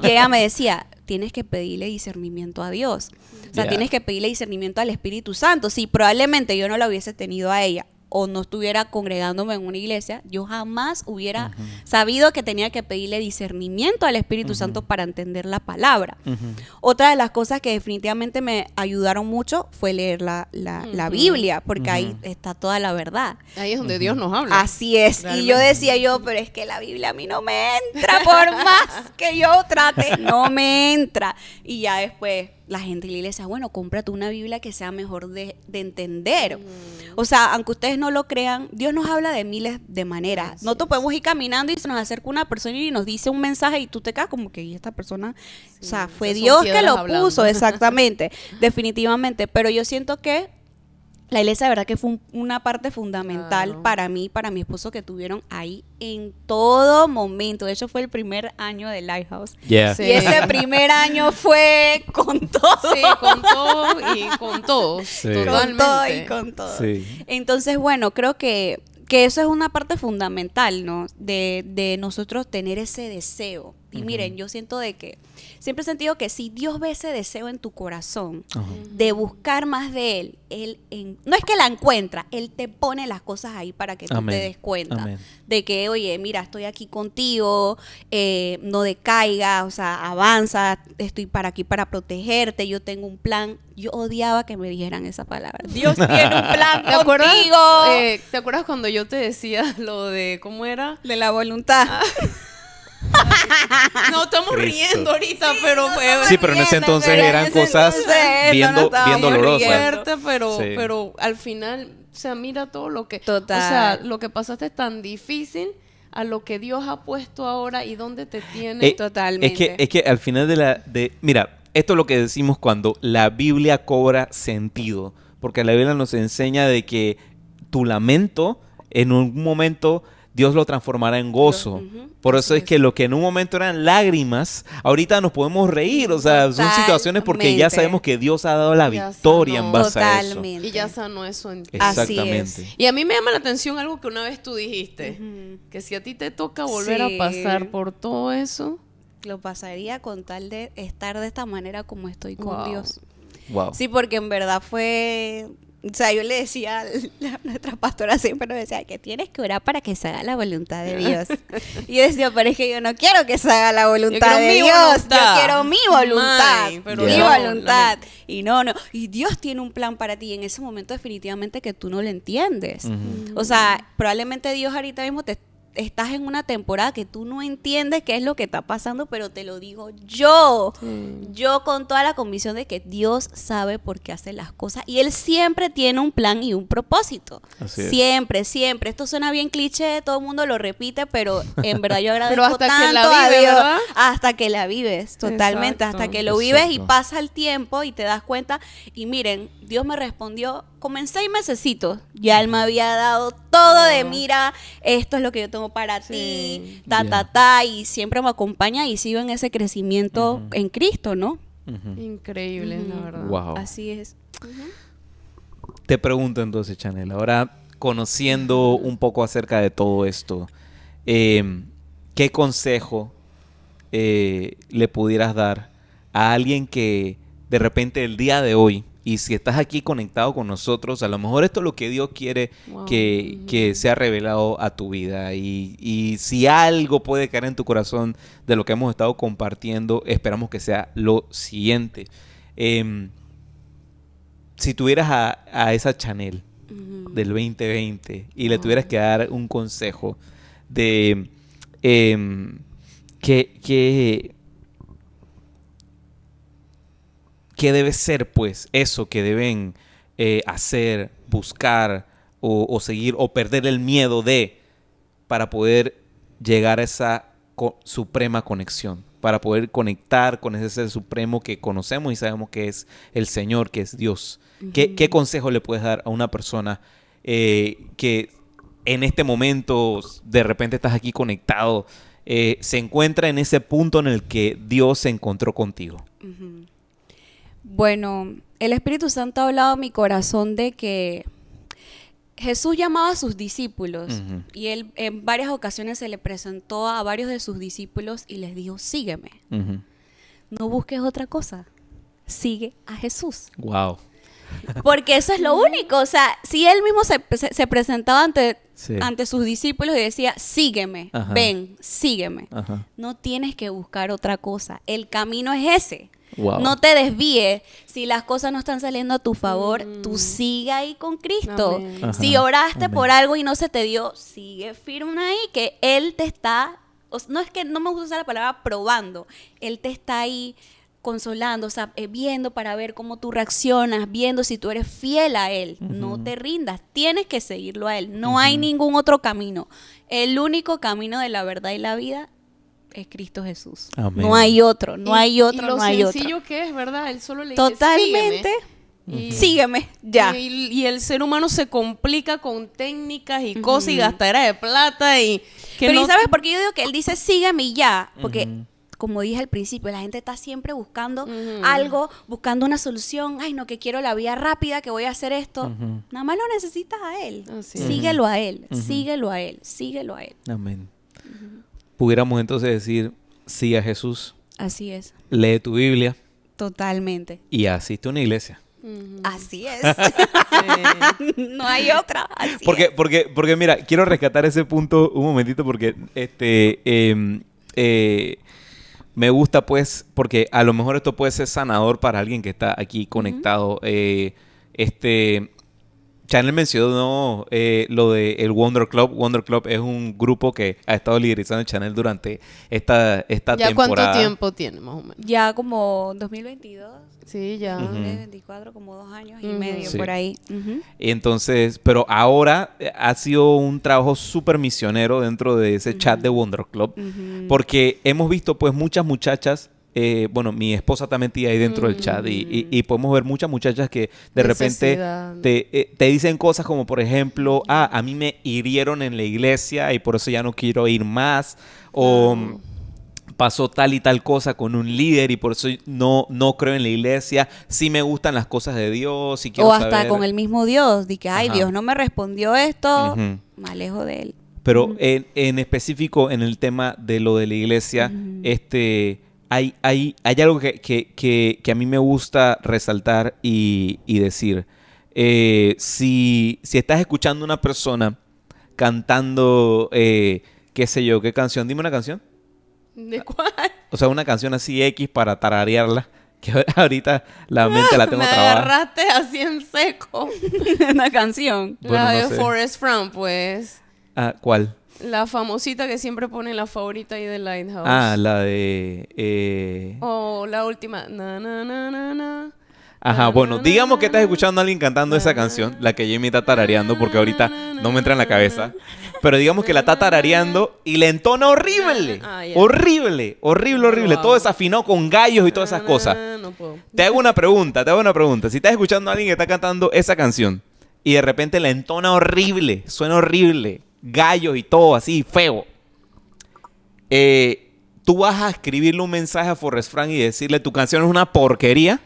Y ella me decía, tienes que pedirle discernimiento a Dios. O sea, Yeah. tienes que pedirle discernimiento al Espíritu Santo. Si probablemente yo no la hubiese tenido a ella o no estuviera congregándome en una iglesia, yo jamás hubiera sabido que tenía que pedirle discernimiento al Espíritu Santo para entender la palabra. Otra de las cosas que definitivamente me ayudaron mucho fue leer la Biblia, porque ahí está toda la verdad. Ahí es donde Dios nos habla. Así es. Realmente. Y yo decía pero es que la Biblia a mí no me entra, por más que yo trate, no me entra. Y ya después la gente le decía, bueno, cómprate una Biblia que sea mejor de entender. O sea, aunque ustedes no lo crean, Dios nos habla de miles de maneras. Así Nosotros es. podemos ir caminando y se nos acerca una persona y nos dice un mensaje y tú te quedas como que, ¿y esta persona? O sea, fue o sea, son Dios que piedras lo hablando. puso, exactamente, definitivamente. Pero yo siento que la iglesia, de verdad que fue una parte fundamental Claro. para mí, para mi esposo, que tuvieron ahí en todo momento. De hecho, fue el primer año de Lighthouse. Yeah. Sí. Y ese primer año fue con todo. Sí, con todo y con todos. Sí. Con Totalmente. todo y con todo. Sí. Entonces, bueno, creo que eso es una parte fundamental, ¿no? De nosotros tener ese deseo. Y miren, yo siento de que, siempre he sentido que si Dios ve ese deseo en tu corazón, de buscar más de Él, no es que la encuentra, Él te pone las cosas ahí para que tú Amén. te des cuenta. Amén. De que, oye, mira, estoy aquí contigo, no decaiga, o sea, avanza, estoy para aquí para protegerte, yo tengo un plan. Yo odiaba que me dijeran esa palabra. Dios tiene un plan ¿Te acuerdas? contigo. ¿Te acuerdas cuando yo te decía lo de cómo era? De la voluntad. No, estamos Cristo. riendo ahorita, pero fue Sí, pero en ese entonces Pero en eran ese cosas entonces bien, no nos estábamos bien dolorosas. riendo. fuerte, Sí. pero al final, o sea, mira todo lo que, Total. o sea, lo que pasaste es tan difícil a lo que Dios ha puesto ahora y dónde te tiene. Totalmente. Es que al final mira, esto es lo que decimos cuando la Biblia cobra sentido, porque la Biblia nos enseña de que tu lamento en un momento Dios lo transformará en gozo. Por eso es que lo que en un momento eran lágrimas, ahorita nos podemos reír. O sea, son situaciones porque ya Totalmente. sabemos que Dios ha dado la Ya victoria sanó. en base a eso. Totalmente. Y ya sanó eso en ti. Así Exactamente. es. Y a mí me llama la atención algo que una vez tú dijiste, que si a ti te toca volver Sí. a pasar por todo eso, Lo pasaría con tal de estar de esta manera como estoy con Wow. Dios. Wow. Sí, porque en verdad fue... O sea, yo le decía a nuestra pastora siempre nos decía que tienes que orar para que se haga la voluntad de Dios. Y yo decía, pero es que yo no quiero que se haga la voluntad quiero de mi Dios. voluntad. Yo quiero mi voluntad. Mine, pero mi no, voluntad. Y no. Y Dios tiene un plan para ti. Y en ese momento definitivamente que tú no lo entiendes. O sea, probablemente Dios ahorita mismo estás en una temporada que tú no entiendes qué es lo que está pasando, pero te lo digo yo. Yo con toda la convicción de que Dios sabe por qué hace las cosas y Él siempre tiene un plan y un propósito. Así es. Siempre, siempre. Esto suena bien cliché, todo el mundo lo repite, pero en verdad yo agradezco Pero hasta que tanto la a vive, Dios ¿verdad? hasta que la vives, totalmente, Exacto. hasta que lo vives y Exacto. pasa el tiempo y te das cuenta. Y miren, Dios me respondió como en 6 mesecitos. Ya Él me había dado todo de mira, esto es lo que yo tengo para Sí. ti, ta, y siempre me acompaña y sigo en ese crecimiento en Cristo, ¿no? increíble, la verdad. Wow. Así es. Te pregunto entonces, Chanel, ahora conociendo un poco acerca de todo esto, ¿qué consejo le pudieras dar a alguien que de repente el día de hoy, y si estás aquí conectado con nosotros, a lo mejor esto es lo que Dios quiere Wow. que sea revelado a tu vida, y si algo puede caer en tu corazón de lo que hemos estado compartiendo, esperamos que sea lo siguiente. Si tuvieras a esa Chanel del 2020 y le tuvieras que dar un consejo de qué debe ser, pues, eso que deben hacer, buscar o seguir o perder el miedo de para poder llegar a esa suprema conexión, para poder conectar con ese ser supremo que conocemos y sabemos que es el Señor, que es Dios. ¿Qué consejo le puedes dar a una persona que en este momento de repente estás aquí conectado, se encuentra en ese punto en el que Dios se encontró contigo? Bueno, el Espíritu Santo ha hablado a mi corazón de que Jesús llamaba a sus discípulos y él en varias ocasiones se le presentó a varios de sus discípulos y les dijo, sígueme. No busques otra cosa, sigue a Jesús. Wow. Porque eso es lo único, o sea, si él mismo se presentaba ante sus discípulos y decía, sígueme, ven, sígueme. No tienes que buscar otra cosa, el camino es ese. Wow. No te desvíes. Si las cosas no están saliendo a tu favor, tú sigue ahí con Cristo. Si oraste por algo y no se te dio, sigue firme ahí, que Él te está, no es que no me gusta usar la palabra probando, Él te está ahí consolando, o sea, viendo para ver cómo tú reaccionas, viendo si tú eres fiel a Él. No te rindas, tienes que seguirlo a Él. No hay ningún otro camino. El único camino de la verdad y la vida es Cristo Jesús. Amén. No hay otro, no hay otro, y lo no hay otro. sencillo que es, ¿verdad? Él solo le dice, totalmente. Sígueme, ya. Y el ser humano se complica con técnicas y cosas y gastadera de plata y... Pero ¿y sabes por qué yo digo que él dice sígueme y ya? Porque, como dije al principio, la gente está siempre buscando algo, buscando una solución. Ay, no, que quiero la vía rápida, que voy a hacer esto. Nada más lo necesitas a él. Síguelo a él, síguelo a él, síguelo a él. Amén. Pudiéramos entonces decir, sí a Jesús. Así es. Lee tu Biblia. Totalmente. Y asiste a una iglesia. Así es. No hay otra. Así porque mira, quiero rescatar ese punto un momentito porque me gusta pues, porque a lo mejor esto puede ser sanador para alguien que está aquí conectado. Chanel mencionó lo de el Wonder Club. Wonder Club es un grupo que ha estado liderizando Chanel durante esta ¿Ya temporada. cuánto tiempo tiene, más o menos? Ya como 2022. Sí, ya. 2024, como 2 años y medio, por ahí. Entonces, pero ahora ha sido un trabajo súper misionero dentro de ese chat de Wonder Club. Porque hemos visto pues muchas muchachas. Bueno, mi esposa también está ahí dentro del chat y podemos ver muchas muchachas que de repente te dicen cosas como, por ejemplo, a mí me hirieron en la iglesia y por eso ya no quiero ir más, o pasó tal y tal cosa con un líder y por eso no creo en la iglesia, sí me gustan las cosas de Dios y quiero o hasta saber. Con el mismo Dios, de que, ay, Dios no me respondió esto, me alejo de él. Pero en específico en el tema de lo de la iglesia, hay algo que a mí me gusta resaltar y decir. Si estás escuchando a una persona cantando, qué sé yo, ¿qué canción? Dime una canción. ¿De cuál? O sea, una canción así X para tararearla. Que ahorita la mente la tengo me trabada. Me agarraste así en seco. Una canción. Bueno, la de no sé. Forrest Frank, pues. Ah, ¿cuál? La famosita que siempre ponen la favorita ahí de Lighthouse. Ah, la de... O la última. Na, na, na, na, na. Ajá, bueno, digamos que estás escuchando a alguien cantando esa canción, la que Jimmy está tarareando, porque ahorita no me entra en la cabeza. Pero digamos que la está tarareando y la entona horrible. Horrible. Wow. Todo desafinado con gallos y todas esas cosas. No puedo. Te hago una pregunta. Si estás escuchando a alguien que está cantando esa canción y de repente la entona horrible, suena horrible, gallos y todo así, feo. ¿Tú vas a escribirle un mensaje a Forrest Frank y decirle tu canción es una porquería?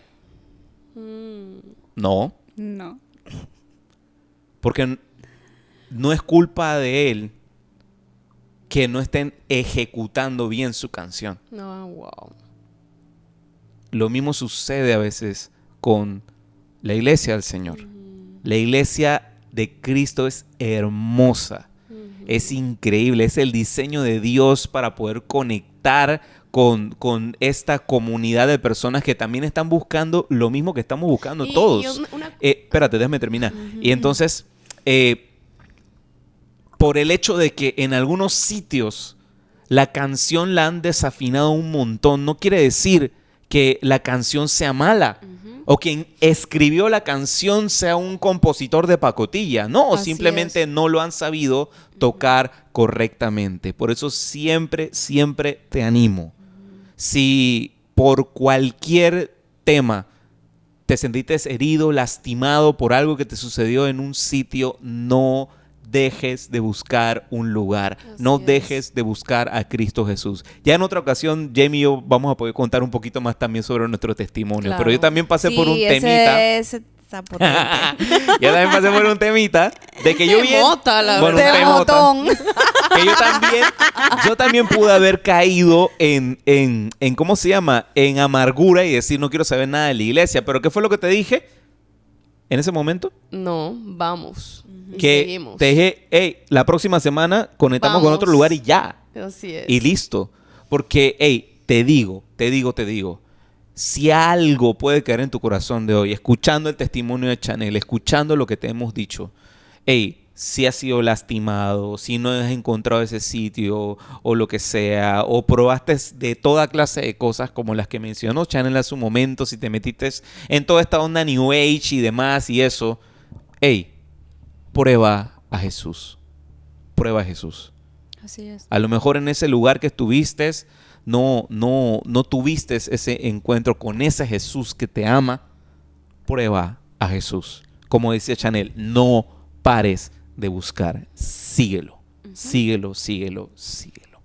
No. No. Porque no es culpa de él que no estén ejecutando bien su canción. No, wow. Lo mismo sucede a veces con la iglesia del Señor. La iglesia de Cristo es hermosa. Es increíble. Es el diseño de Dios para poder conectar con esta comunidad de personas que también están buscando lo mismo que estamos buscando todos. Espérate, déjame terminar. Y entonces, por el hecho de que en algunos sitios la canción la han desafinado un montón, no quiere decir que la canción sea mala. o quien escribió la canción sea un compositor de pacotilla. No, Así simplemente es. no lo han sabido tocar correctamente. Por eso siempre, siempre te animo. Si por cualquier tema te sentiste herido, lastimado por algo que te sucedió en un sitio, no dejes de buscar un lugar. No Así dejes de buscar a Cristo Jesús. Ya en otra ocasión, Jamie y yo vamos a poder contar un poquito más también sobre nuestro testimonio. Claro. Pero yo también pasé por un Sí, temita. ese está potente. Yo también pasé por un temita de que yo bien... Temota, la Bueno, un verdad. temota. Temotón. Que yo también pude haber caído en ¿cómo se llama? En amargura y decir, no quiero saber nada de la iglesia. Pero ¿qué fue lo que te dije en ese momento? No, vamos. Y Que seguimos. te dije, hey, la próxima semana conectamos con Vamos. otro lugar y ya. Así es. Y listo. Porque, hey, te digo, si algo puede caer en tu corazón de hoy, escuchando el testimonio de Chanel, escuchando lo que te hemos dicho, hey, si has sido lastimado, si no has encontrado ese sitio o lo que sea, o probaste de toda clase de cosas como las que mencionó Chanel hace un momento, si te metiste en toda esta onda New Age y demás y eso, hey, prueba a Jesús. Prueba a Jesús. Así es. A lo mejor en ese lugar que estuviste, no tuviste ese encuentro con ese Jesús que te ama. Prueba a Jesús. Como decía Chanel, no pares de buscar. Síguelo. Síguelo, síguelo, síguelo.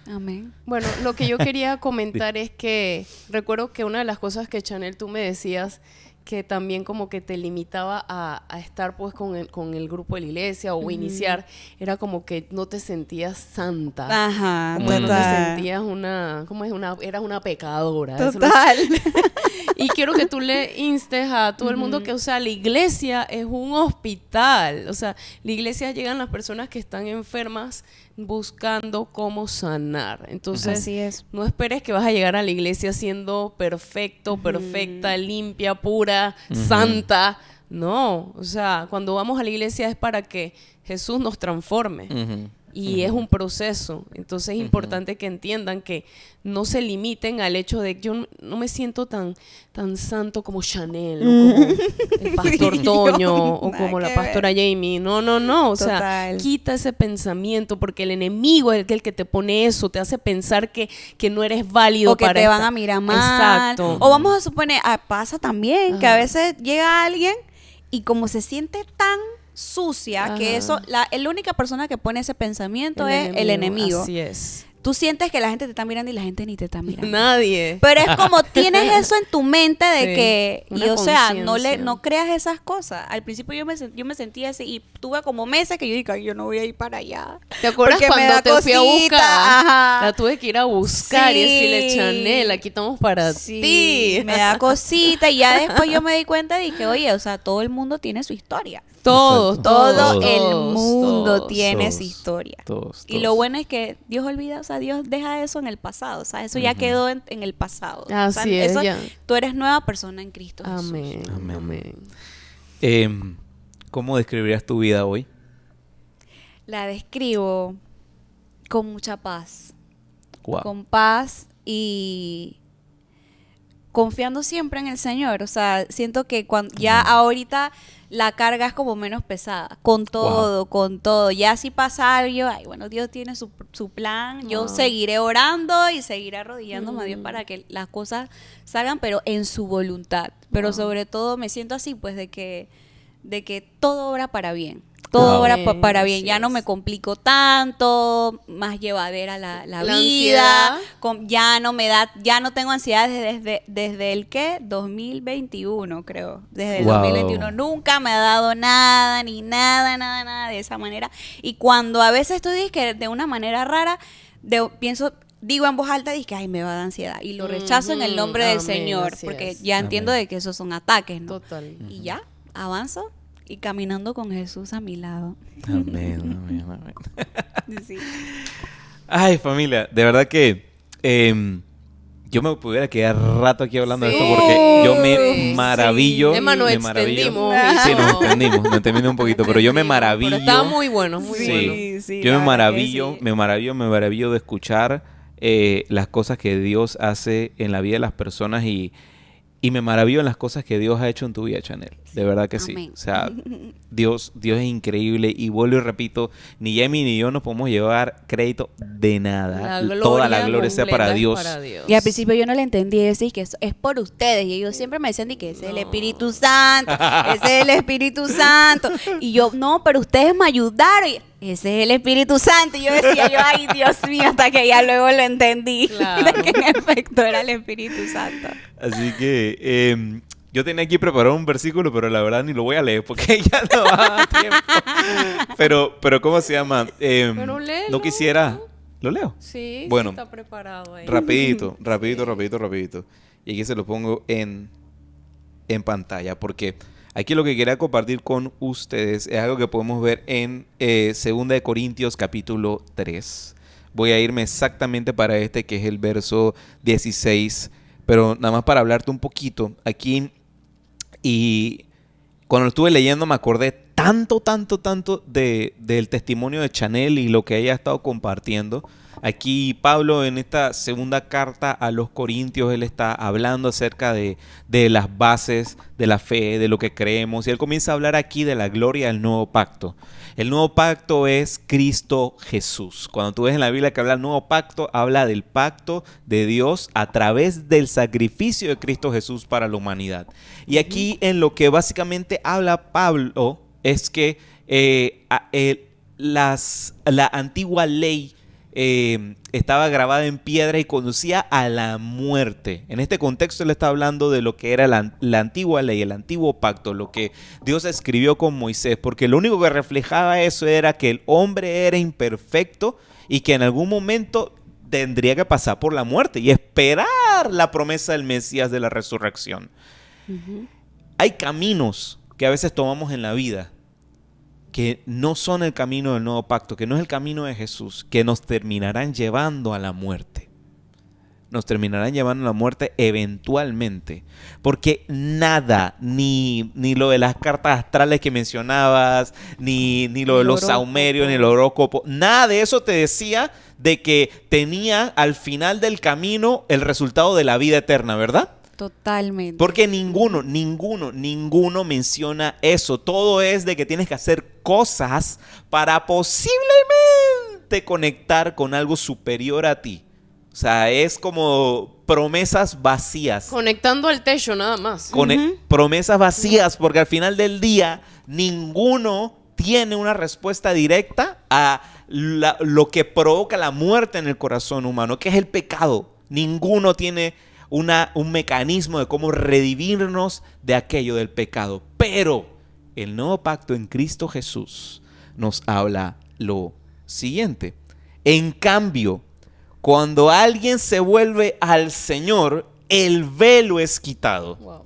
Amén. Bueno, lo que yo quería comentar es que recuerdo que una de las cosas que Chanel tú me decías que también como que te limitaba a estar pues con el grupo de la iglesia o iniciar, era como que no te sentías santa. Ajá, Como que no te total. sentías eras una pecadora. Eso es lo que- Total. Y quiero que tú le instes a todo el mundo que, o sea, la iglesia es un hospital. O sea, la iglesia llegan las personas que están enfermas buscando cómo sanar. Entonces, Así es. no esperes que vas a llegar a la iglesia siendo perfecto, perfecta, limpia, pura, santa. No, o sea, cuando vamos a la iglesia es para que Jesús nos transforme. Y es un proceso. Entonces es importante que entiendan que no se limiten al hecho de que yo no me siento tan santo como Chanel o como el pastor Toño o Nada como la que pastora Jamie. No, no, no. O sea, Total. quita ese pensamiento porque el enemigo es el que te pone eso, te hace pensar que no eres válido O que para te van esta- a mirar mal. Exacto. O vamos a suponer, pasa también que a Ajá. veces llega alguien y como se siente tan sucia que Ajá. eso, la única persona que pone ese pensamiento es el enemigo. Así es. Tú sientes que la gente te está mirando y la gente ni te está mirando. Nadie. Pero es como tienes eso en tu mente de Sí, que, y una o sea, conciencia. no creas esas cosas. Al principio yo me sentía así y tuve como meses que yo dije, "Ay, yo no voy a ir para allá. ¿Te acuerdas Porque me cuando da te fui a cosita, buscar? ajá. La tuve que ir a buscar y Sí. decirle, Chanel, aquí estamos para Sí, ti. me da cosita y ya después yo me di cuenta y dije, oye, o sea, todo el mundo tiene su historia. Todos, Exacto. Todo Todos, el mundo todos. tiene Todos, su historia. todos, Y lo bueno es que Dios olvida, o sea, Dios deja eso en el pasado, o sea, eso ya quedó en el pasado. O sea, Así es, eso- ya. Tú eres nueva persona en Cristo Jesús. Amén. Amén. Amén. ¿Cómo describirías tu vida hoy? La describo con mucha paz. Wow. Con paz y confiando siempre en el Señor. O sea, siento que cuando ya ahorita la carga es como menos pesada. Con todo, con todo. Ya si pasa algo, ay, bueno, Dios tiene su plan. Yo Wow. seguiré orando y seguiré arrodillándome a Dios para que las cosas salgan, pero en su voluntad. Pero Wow. sobre todo me siento así, pues, de que todo obra para bien. Todo Wow. obra para bien. Así Ya no es. me complico tanto, más llevadera la La vida. ansiedad. Ya no tengo ansiedad desde el ¿qué? 2021, creo. Desde el Wow. 2021 nunca me ha dado nada, ni nada de esa manera. Y cuando a veces estoy dizque de una manera rara, digo en voz alta, dije, ay, me va a dar ansiedad. Y lo rechazo en el nombre del Amén, Señor, así porque es. ya entiendo Amén. de que esos son ataques, ¿no? Total. Y ya, avanzo y caminando con Jesús a mi lado. Amén, amén, amén. Sí. Ay, familia, de verdad que yo me pudiera quedar rato aquí hablando de esto Sí. porque yo Sí. me maravillo. Emma, nos me maravillo. extendimos. Ajá. Sí, nos extendimos un poquito, pero yo me maravillo. Pero estaba muy bueno, muy Sí. bueno. Sí, Yo la me verdad que maravillo, sí. me maravillo de escuchar las cosas que Dios hace en la vida de las personas y Y me maravillo en las cosas que Dios ha hecho en tu vida, Chanel. De verdad que sí. Amén. O sea, Dios es increíble. Y vuelvo y repito, ni Jamie ni yo nos podemos llevar crédito de nada. Toda la gloria sea para completa es Dios. para Dios. Y al principio yo no le entendí eso y que eso es por ustedes. Y ellos siempre me decían que ese es el Espíritu Santo, ese es el Espíritu Santo. Y yo, no, pero ustedes me ayudaron. Y, ese es el Espíritu Santo. Y yo decía, ay, Dios mío, hasta que ya luego lo entendí. Claro. De que en efecto era el Espíritu Santo. Así que yo tenía aquí preparado un versículo, pero la verdad ni lo voy a leer porque ya no va a dar tiempo. Pero ¿cómo se llama? Pero léelo. No quisiera... ¿Lo leo? Sí, Bueno, sí está preparado ahí. rapidito. Y aquí se lo pongo en pantalla porque aquí lo que quería compartir con ustedes es algo que podemos ver en 2 de Corintios capítulo 3. Voy a irme exactamente para este que es el verso 16, pero nada más para hablarte un poquito aquí. Y cuando lo estuve leyendo me acordé tanto del testimonio de Chanel y lo que ella ha estado compartiendo. Aquí Pablo en esta segunda carta a los Corintios, él está hablando acerca de las bases de la fe, de lo que creemos. Y él comienza a hablar aquí de la gloria del nuevo pacto. El nuevo pacto es Cristo Jesús. Cuando tú ves en la Biblia que habla del nuevo pacto, habla del pacto de Dios a través del sacrificio de Cristo Jesús para la humanidad. Y aquí en lo que básicamente habla Pablo es que la antigua ley estaba grabada en piedra y conducía a la muerte. En este contexto él está hablando de lo que era la antigua ley, el antiguo pacto, lo que Dios escribió con Moisés, porque lo único que reflejaba eso era que el hombre era imperfecto y que en algún momento tendría que pasar por la muerte y esperar la promesa del Mesías de la resurrección. Hay caminos que a veces tomamos en la vida que no son el camino del nuevo pacto, que no es el camino de Jesús, que nos terminarán llevando a la muerte. Nos terminarán llevando a la muerte eventualmente. Porque nada, ni lo de las cartas astrales que mencionabas, ni lo de los saumerios, ni el horóscopo, nada de eso te decía de que tenía al final del camino el resultado de la vida eterna, ¿verdad? Totalmente. Porque ninguno menciona eso. Todo es de que tienes que hacer cosas para posiblemente conectar con algo superior a ti. O sea, es como promesas vacías. Conectando al techo nada más. Promesas vacías, porque al final del día ninguno tiene una respuesta directa a lo que provoca la muerte en el corazón humano, que es el pecado. Ninguno tiene un mecanismo de cómo redimirnos de aquello del pecado. Pero el nuevo pacto en Cristo Jesús nos habla lo siguiente. En cambio, cuando alguien se vuelve al Señor, el velo es quitado. Wow.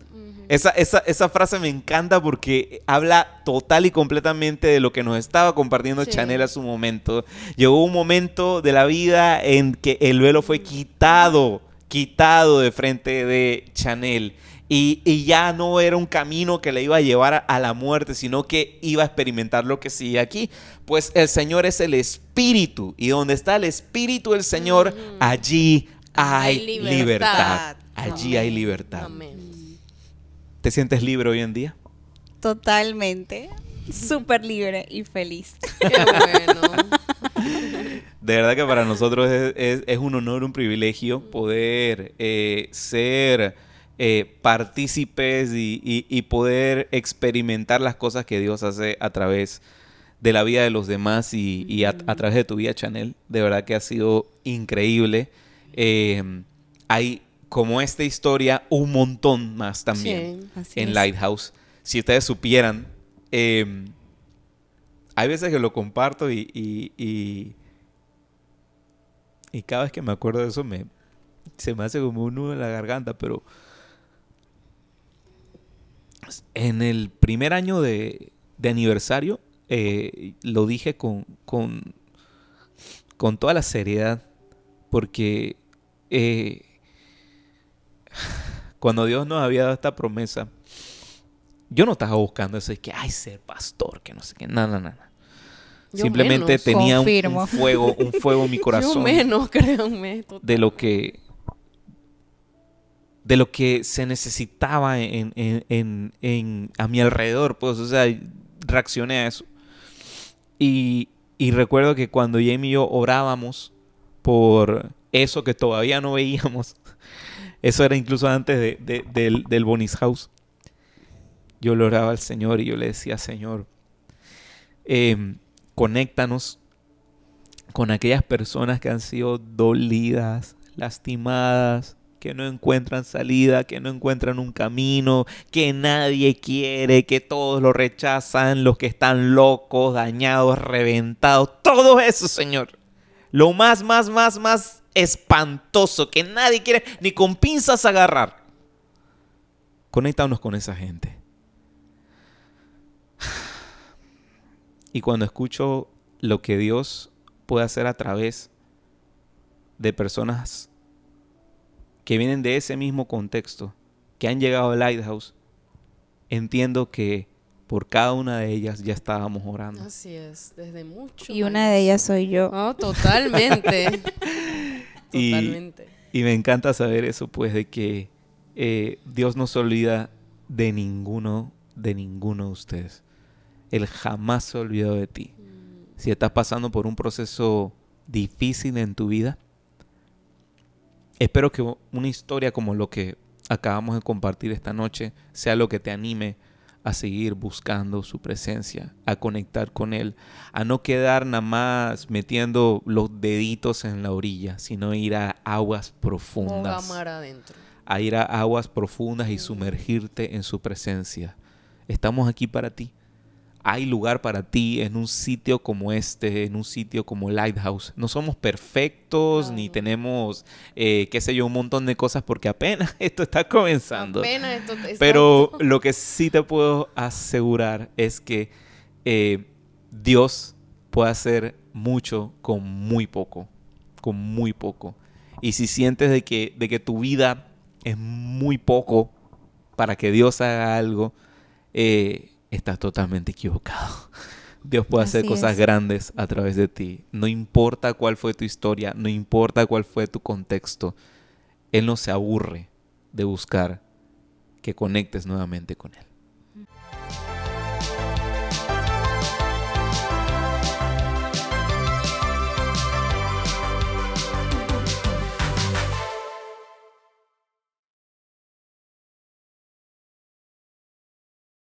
Esa frase me encanta porque habla total y completamente de lo que nos estaba compartiendo Chanel a su momento. Llegó un momento de la vida en que el velo fue quitado de frente de Chanel. Y ya no era un camino que le iba a llevar a la muerte, sino que iba a experimentar lo que sigue aquí. Pues el Señor es el Espíritu. Y donde está el Espíritu del Señor, allí hay libertad. Allí hay libertad. Amén. ¿Te sientes libre hoy en día? Totalmente. Súper libre y feliz. Qué bueno. De verdad que para nosotros es un honor, un privilegio poder ser partícipes y poder experimentar las cosas que Dios hace a través de la vida de los demás y a través de tu vida, Chanel. De verdad que ha sido increíble. Hay, como esta historia, un montón más también en Lighthouse. Si ustedes supieran, hay veces que lo comparto y cada vez que me acuerdo de eso se me hace como un nudo en la garganta, pero en el primer año de aniversario lo dije con toda la seriedad, porque cuando Dios nos había dado esta promesa, yo no estaba buscando eso, es que, ser pastor, que no sé qué, no. Simplemente menos. tenía un fuego en mi corazón. Yo menos, créanme. Total. De lo que de lo que se necesitaba a mi alrededor. Pues, o sea, reaccioné a eso. Y recuerdo que cuando Jamie y yo orábamos por eso que todavía no veíamos, eso era incluso antes del Bonnie's House, yo le oraba al Señor y yo le decía, Señor, conéctanos con aquellas personas que han sido dolidas, lastimadas, que no encuentran salida, que no encuentran un camino, que nadie quiere, que todos lo rechazan, los que están locos, dañados, reventados, todo eso, Señor. Lo más espantoso, que nadie quiere ni con pinzas agarrar. Conéctanos con esa gente. Y cuando escucho lo que Dios puede hacer a través de personas que vienen de ese mismo contexto, que han llegado al Lighthouse, entiendo que por cada una de ellas ya estábamos orando. Así es, desde mucho. Y una de ellas soy yo. Oh, totalmente. Totalmente. Y me encanta saber eso, pues, de que Dios no se olvida de ninguno de ustedes. Él jamás se olvidó de ti. Si estás pasando por un proceso difícil en tu vida, espero que una historia como lo que acabamos de compartir esta noche sea lo que te anime a seguir buscando su presencia, a conectar con Él, a no quedar nada más metiendo los deditos en la orilla, sino ir a aguas profundas. Mar adentro. A ir a aguas profundas y sumergirte en su presencia. Estamos aquí para ti. Hay lugar para ti en un sitio como este, en un sitio como Lighthouse. No somos perfectos, ni tenemos, qué sé yo, un montón de cosas porque apenas esto está comenzando. Apenas esto está. Pero lo que sí te puedo asegurar es que Dios puede hacer mucho con muy poco. Con muy poco. Y si sientes de que tu vida es muy poco para que Dios haga algo, estás totalmente equivocado. Dios puede hacer cosas grandes a través de ti. No importa cuál fue tu historia, no importa cuál fue tu contexto. Él no se aburre de buscar que conectes nuevamente con Él.